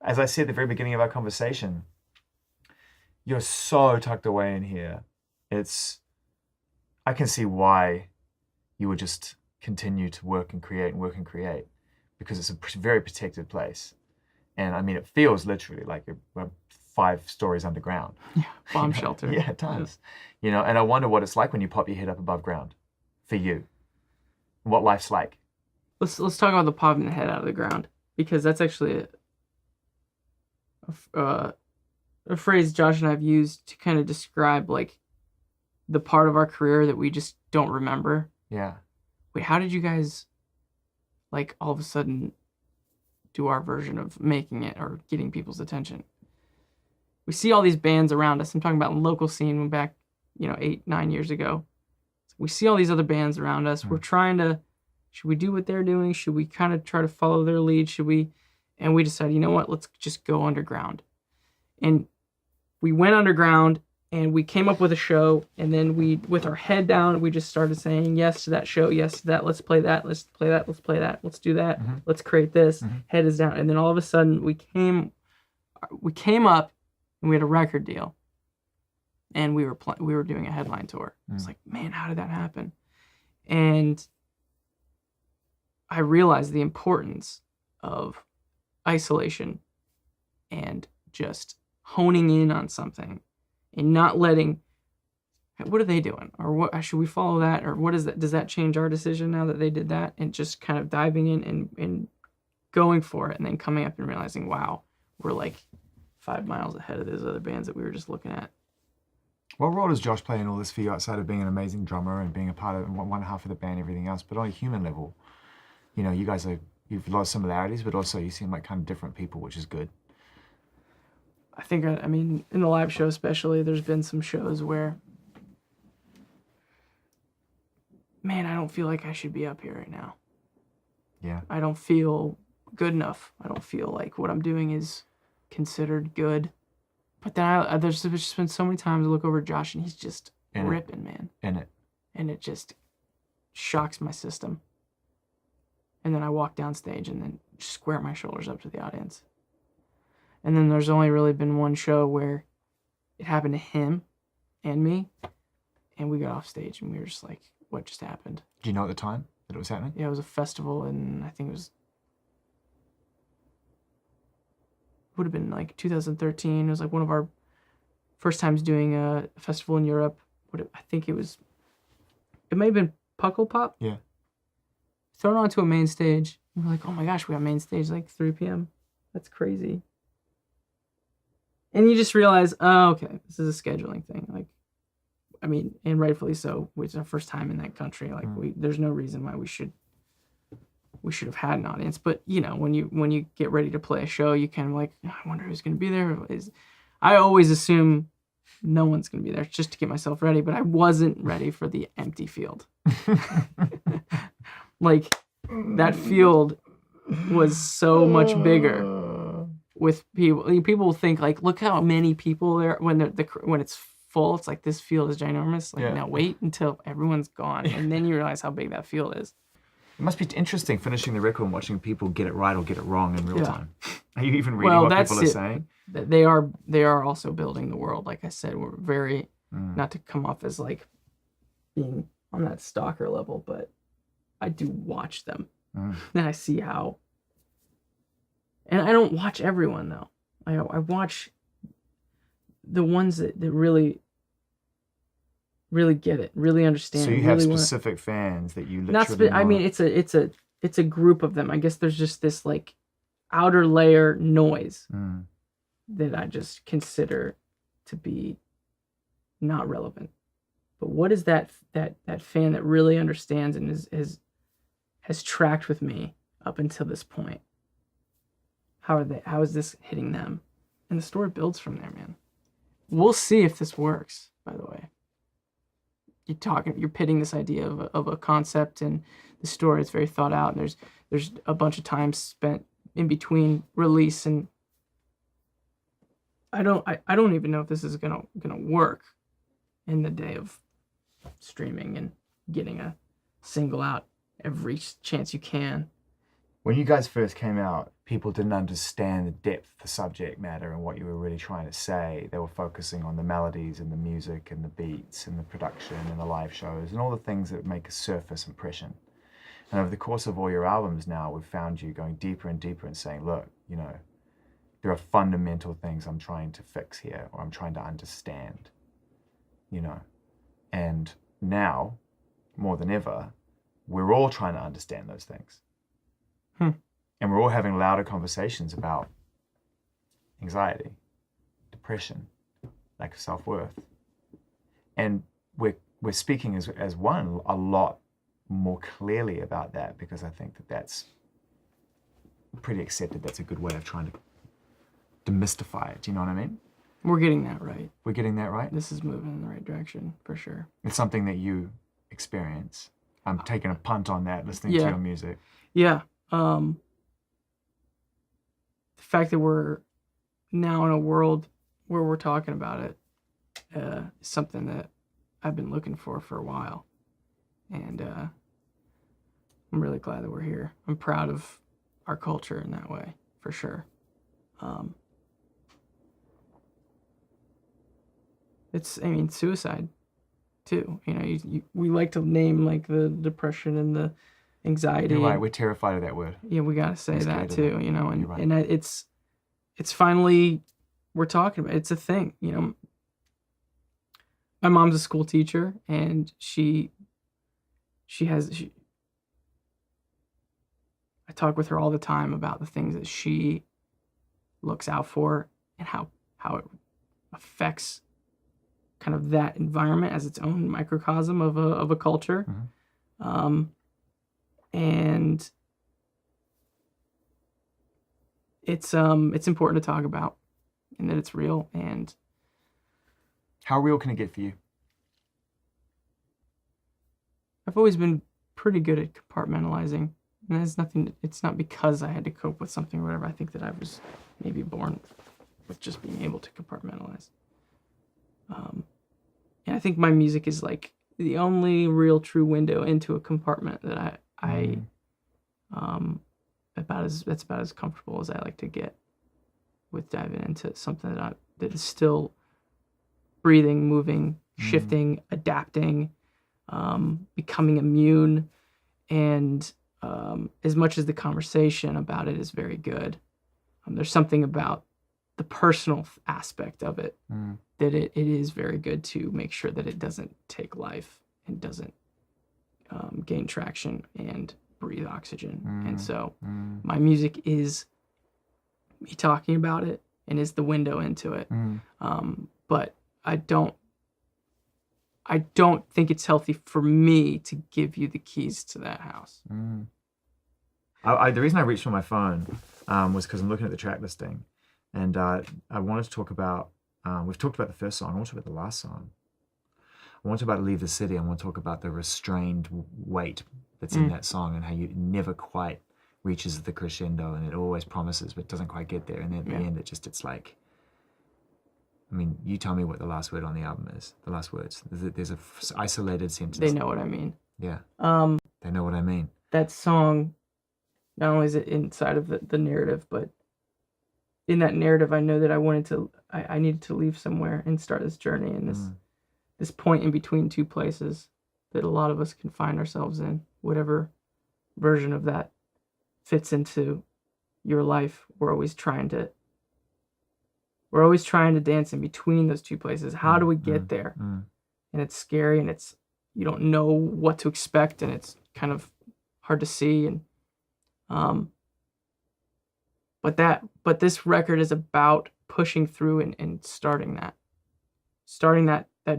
as I said at the very beginning of our conversation, you're so tucked away in here. I can see why you would just continue to work and create, because it's a very protected place. And I mean, it feels literally like we're 5 stories underground. Yeah, bomb shelter. Yeah, it does. You know, and I wonder what it's like when you pop your head up above ground for you. What life's like. Let's talk about the popping the head out of the ground, because that's actually a phrase Josh and I have used to kind of describe like the part of our career that we just don't remember. Yeah. Wait, how did you guys like all of a sudden do our version of making it or getting people's attention? We see all these bands around us. I'm talking about local scene back, 8-9 years ago. We see all these other bands around us. We're trying to, should we do what they're doing? Should we kind of try to follow their lead? And we decided, you know what, let's just go underground. And we went underground and we came up with a show, and then with our head down, we just started saying yes to that show, yes to that, let's play that, let's play that, let's play that, let's do that, let's create this, head is down. And then all of a sudden we came up and we had a record deal. And we were doing a headline tour. I was like, man, how did that happen? And I realized the importance of isolation and just honing in on something and not letting, what are they doing? Or what should we follow that? Or what is that? Does that change our decision now that they did that? And just kind of diving in and going for it, and then coming up and realizing, wow, we're like 5 miles ahead of those other bands that we were just looking at. What role does Josh play in all this for you, outside of being an amazing drummer and being a part of one half of the band, everything else? But on a human level, you guys you've a lot of similarities, but also you seem like kind of different people, which is good. I think, in the live show especially, there's been some shows where, man, I don't feel like I should be up here right now. Yeah. I don't feel good enough. I don't feel like what I'm doing is considered good. But then there's just been so many times I look over at Josh and he's just ripping, man. And it just shocks my system. And then I walk downstage and then square my shoulders up to the audience. And then there's only really been one show where it happened to him and me. And we got off stage and we were just like, what just happened? Do you know at the time that it was happening? Yeah, it was a festival, and I think would have been like 2013. It was like one of our first times doing a festival in Europe. It may have been Puckle Pop. Yeah. Thrown onto a main stage. And we're like, oh my gosh, we got main stage like 3 p.m. That's crazy. And you just realize, oh, okay, this is a scheduling thing. Like, and rightfully so. It's our first time in that country. Like, there's no reason why we should have had an audience. But when you get ready to play a show, you kind of like, oh, I wonder who's going to be there. I always assume no one's going to be there, just to get myself ready. But I wasn't ready for the empty field. Like, that field was so much bigger with people. People think like, look how many people there when it's full. It's like, this field is ginormous. Like, now wait until everyone's gone, and then you realize how big that field is. It must be interesting finishing the record and watching people get it right or get it wrong in real time. Are you even reading what people are saying? They are also building the world. Like I said, we're very, not to come off as like being on that stalker level, but I do watch them. And I see how, and I don't watch everyone though. I watch the ones that really get it, really understand. So you have specific fans that you literally it's a group of them. I guess there's just this like outer layer noise that I just consider to be not relevant. But what is that fan that really understands and has tracked with me up until this point? How is this hitting them? And the story builds from there, man. We'll see if this works, by the way. You're pitting this idea of a concept, and the story is very thought out, and there's a bunch of time spent in between release, and I don't even know if this is gonna work in the day of streaming and getting a single out every chance you can. When you guys first came out, people didn't understand the depth, the subject matter, and what you were really trying to say. They were focusing on the melodies and the music and the beats and the production and the live shows and all the things that make a surface impression. And over the course of all your albums now, we've found you going deeper and deeper and saying, look, you know, there are fundamental things I'm trying to fix here, or I'm trying to understand, you know. And now, more than ever, we're all trying to understand those things. And we're all having louder conversations about anxiety, depression, lack of self-worth. And we're speaking as one a lot more clearly about that, because I think that that's pretty accepted. That's a good way of trying to demystify it. Do you know what I mean? We're getting that right. We're getting that right? This is moving in the right direction, for sure. It's something that you experience. I'm taking a punt on that, listening to your music. Yeah. The fact that we're now in a world where we're talking about it is something that I've been looking for a while. And I'm really glad that we're here. I'm proud of our culture in that way, for sure. It's, I mean, suicide too. You know, we like to name like the depression and the anxiety. You're right. We're terrified of that word. Yeah, we gotta say that too. You know, and right. and it's finally we're talking about it. It's a thing. You know, my mom's a school teacher, and I talk with her all the time about the things that she looks out for and how it affects kind of that environment as its own microcosm of a culture. And it's important to talk about, and that it's real. And how real can it get for you? I've always been pretty good at compartmentalizing, and it's not because I had to cope with something or whatever. I think that I was maybe born with just being able to compartmentalize. And I think my music is like the only real true window into a compartment that that's about as comfortable as I like to get with diving into something that is still breathing, moving, shifting, adapting, becoming immune. And as much as the conversation about it is very good, there's something about the personal aspect of it that it is very good to make sure that it doesn't take life and doesn't gain traction and breathe oxygen. And so my music is me talking about it and is the window into it. But I don't think it's healthy for me to give you the keys to that house. The reason I reached for my phone was because I'm looking at the track listing, and I wanted to talk about, we've talked about the first song, I want to talk about the last song. I want to talk about Leave the City. I want to talk about the restrained weight that's in that song, and how you never quite reaches the crescendo, and it always promises but doesn't quite get there, and then at the end it's like, I mean, you tell me what the last word on the album is. The last words. There's a isolated sentence. They know what I mean. Yeah. They know what I mean. That song, not only is it inside of the narrative, but in that narrative, I know that I needed to leave somewhere and start this journey, and this point in between two places that a lot of us can find ourselves in, whatever version of that fits into your life. We're always trying to dance in between those two places. How do we get there? And it's scary, and you don't know what to expect, and it's kind of hard to see. And but this record is about pushing through and starting that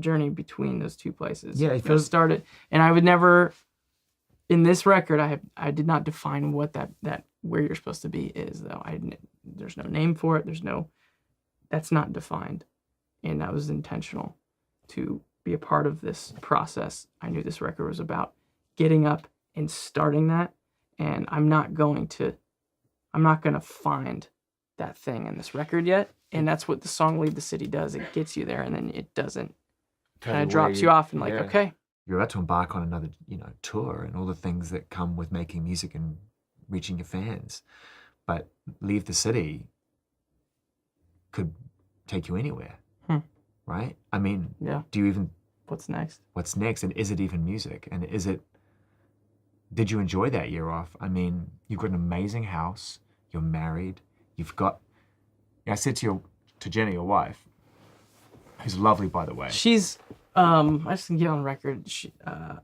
journey between those two places. Yeah, it feels started. And I would never, in this record, I did not define what that where you're supposed to be is, though. There's no name for it. That's not defined, and that was intentional to be a part of this process. I knew this record was about getting up and starting that, and I'm not going to find that thing in this record yet. And that's what the song Leave the City does. It gets you there, and then it doesn't, kind of drops you off and like, okay. You're about to embark on another, tour and all the things that come with making music and reaching your fans. but Leave the City could take you anywhere, right? I mean, Yeah. do you even... What's next? What's next? And is it even music? And did you enjoy that year off? I mean, you've got an amazing house, you're married, you've got... I said to Jenna, your wife, who's lovely, by the way. She's, I just can get on record. Can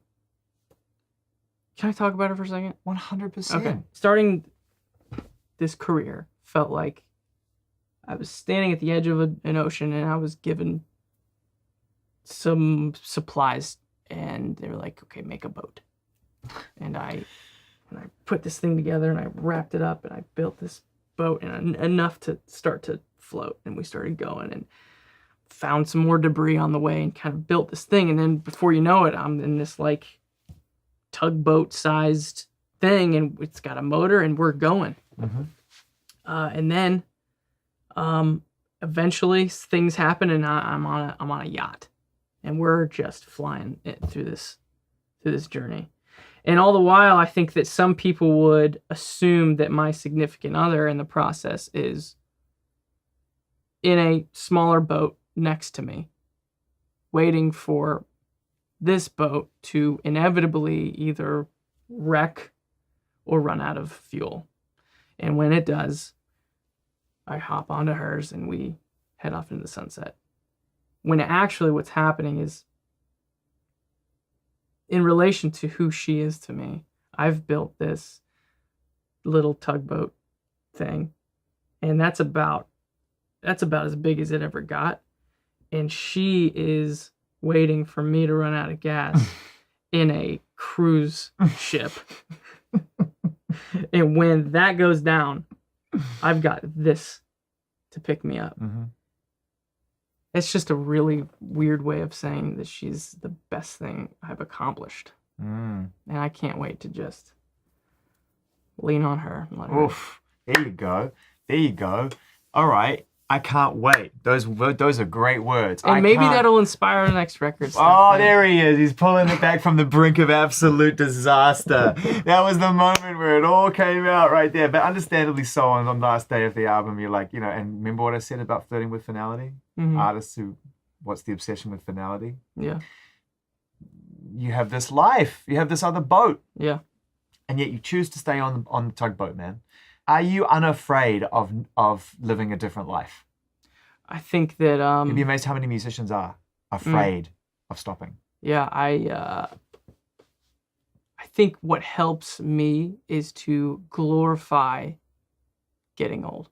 I talk about her for a second? 100%. Okay. Starting this career felt like I was standing at the edge of an ocean and I was given some supplies and they were like, okay, make a boat. And I put this thing together and I wrapped it up and I built this boat and enough to start to float. And we started going and found some more debris on the way and kind of built this thing. And then before you know it, I'm in this like tugboat sized thing and it's got a motor and we're going. And then eventually things happen and I'm on a yacht and we're just flying through this journey. And all the while, I think that some people would assume that my significant other in the process is in a smaller boat next to me, waiting for this boat to inevitably either wreck or run out of fuel. And when it does, I hop onto hers and we head off into the sunset. When actually what's happening is, in relation to who she is to me, I've built this little tugboat thing, and that's about as big as it ever got. And she is waiting for me to run out of gas in a cruise ship. And when that goes down, I've got this to pick me up. It's just a really weird way of saying that she's the best thing I've accomplished. And I can't wait to just lean on her. And let her. Oof. There you go. There you go. All right. I can't wait. Those are great words. And maybe that'll inspire the next record. Oh, there he is. He's pulling it back from the brink of absolute disaster. That was the moment where it all came out right there. But understandably so, on the last day of the album, you're like, and remember what I said about flirting with finality? Artists what's the obsession with finality? Yeah. You have this life. You have this other boat. Yeah. And yet you choose to stay on the tugboat, man. Are you unafraid of living a different life? I think that You'd be amazed how many musicians are afraid of stopping. Yeah, I think what helps me is to glorify getting old.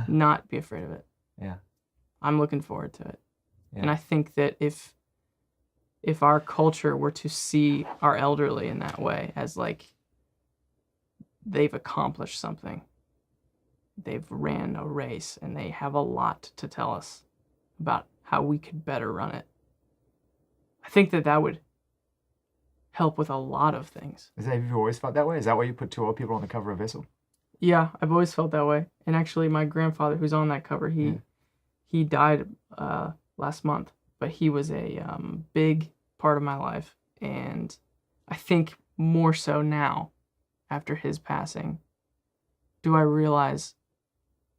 Not be afraid of it. Yeah. I'm looking forward to it. Yeah. And I think that if our culture were to see our elderly in that way as like they've accomplished something. They've ran a race and they have a lot to tell us about how we could better run it. I think that would help with a lot of things. Have you always felt that way? Is that why you put two old people on the cover of Vessel? Yeah, I've always felt that way. And actually my grandfather who's on that cover, he died last month, but he was a big part of my life. And I think more so now, after his passing, do I realize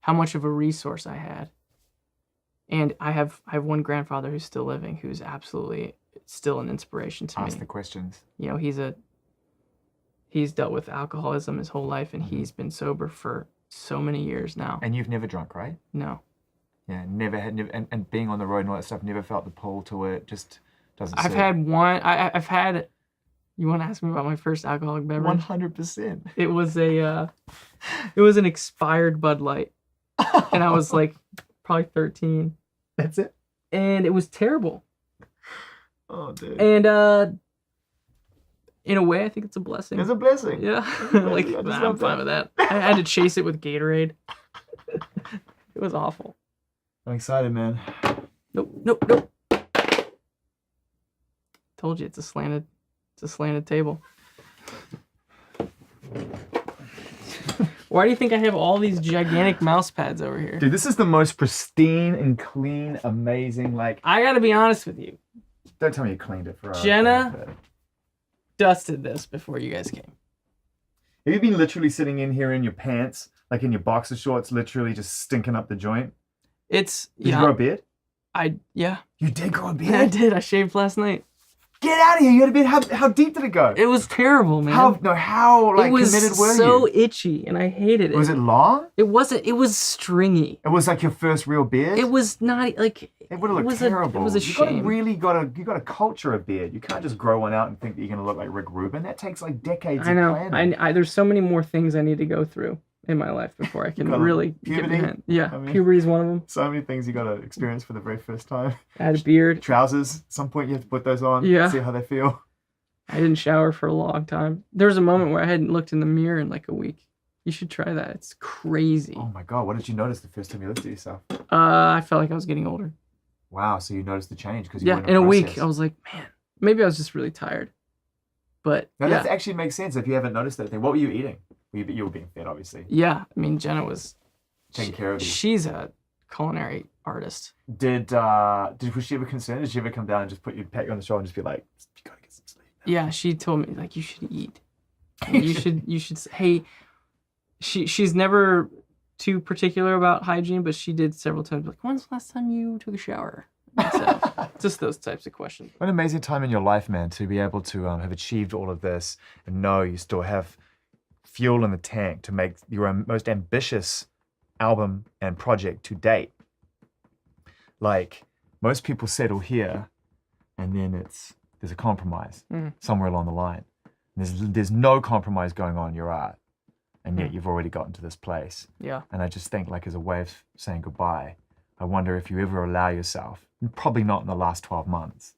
how much of a resource I had. And I have one grandfather who's still living, who's absolutely still an inspiration to me. Ask the questions. He's dealt with alcoholism his whole life, and he's been sober for so many years now. And you've never drunk, right? No. Yeah, never had, and being on the road and all that stuff, never felt the pull to it. Just doesn't. I've had one. I've had. You want to ask me about my first alcoholic beverage? 100%. It was an expired Bud Light, and I was like probably 13. That's it. And it was terrible. Oh, dude. And in a way, I think it's a blessing. It's a blessing. Yeah, like I'm fine with that. I had to chase it with Gatorade. It was awful. I'm excited, man. Nope. Told you it's a slanted table. Why do you think I have all these gigantic mouse pads over here? Dude, this is the most pristine and clean, amazing, I gotta be honest with you. Don't tell me you cleaned it for Jenna dusted this before you guys came. Have you been literally sitting in here in your pants, like in your boxer shorts, literally just stinking up the joint? It's Did you grow a beard? Yeah. You did grow a beard? I did. I shaved last night. Get out of here! You had a beard. How deep did it go? It was terrible, man. How like it was committed were so you? itchy, and I hated it. Was it long? It wasn't. It was stringy. It was like your first real beard. It was not like. It would have looked terrible. It was a shame. You gotta culture a beard. You can't just grow one out and think that you're gonna look like Rick Rubin. That takes like decades. I know. Of planning. There's so many more things I need to go through in my life before I can really puberty. Puberty's one of them. So many things you gotta experience for the very first time. I had a beard. Trousers. At some point you have to put those on. Yeah. See how they feel. I didn't shower for a long time. There was a moment where I hadn't looked in the mirror in like a week. You should try that. It's crazy. Oh my god! What did you notice the first time you looked at yourself? I felt like I was getting older. Wow, so you noticed the change because in a week I was like, man, maybe I was just really tired. But that actually makes sense if you haven't noticed that thing. What were you eating? You were being fed, obviously. Yeah, I mean Jenna was taking care of you. She's a culinary artist. Was she ever concerned? Did she ever come down and just pat you on the shoulder and just be like, you gotta get some sleep now? Yeah, she told me like you should eat. You should. Hey, she's never too particular about hygiene, but she did several times. Like, when's the last time you took a shower? So, just those types of questions. What an amazing time in your life, man, to be able to have achieved all of this and know you still have fuel in the tank to make your most ambitious album and project to date. Like, most people settle here, and then there's a compromise somewhere along the line. There's no compromise going on in your art. And yet you've already gotten to this place. Yeah. And I just think, like, as a way of saying goodbye, I wonder if you ever allow yourself, probably not in the last 12 months,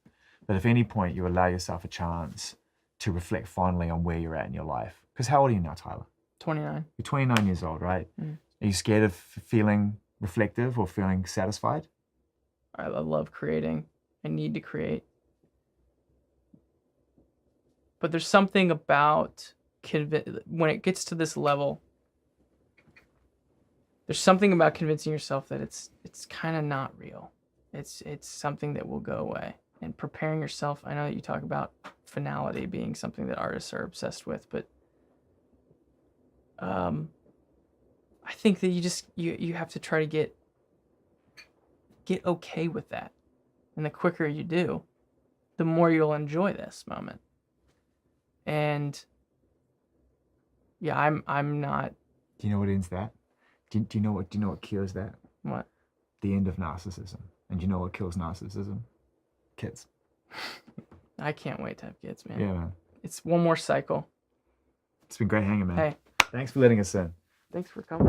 but if at any point you allow yourself a chance to reflect fondly on where you're at in your life. Because how old are you now, Tyler? 29. You're 29 years old, right? Are you scared of feeling reflective or feeling satisfied? I love creating. I need to create. But there's something about when it gets to this level, there's something about convincing yourself that it's kind of not real. It's something that will go away. And preparing yourself, I know that you talk about finality being something that artists are obsessed with, but I think that you have to try to get okay with that. And the quicker you do, the more you'll enjoy this moment. And yeah, I'm not. Do you know what ends that? Do you know what cures that? What? The end of narcissism. And do you know what kills narcissism? Kids. I can't wait to have kids, man. Yeah, man. It's one more cycle. It's been great hanging, man. Hey. Thanks for letting us in. Thanks for coming.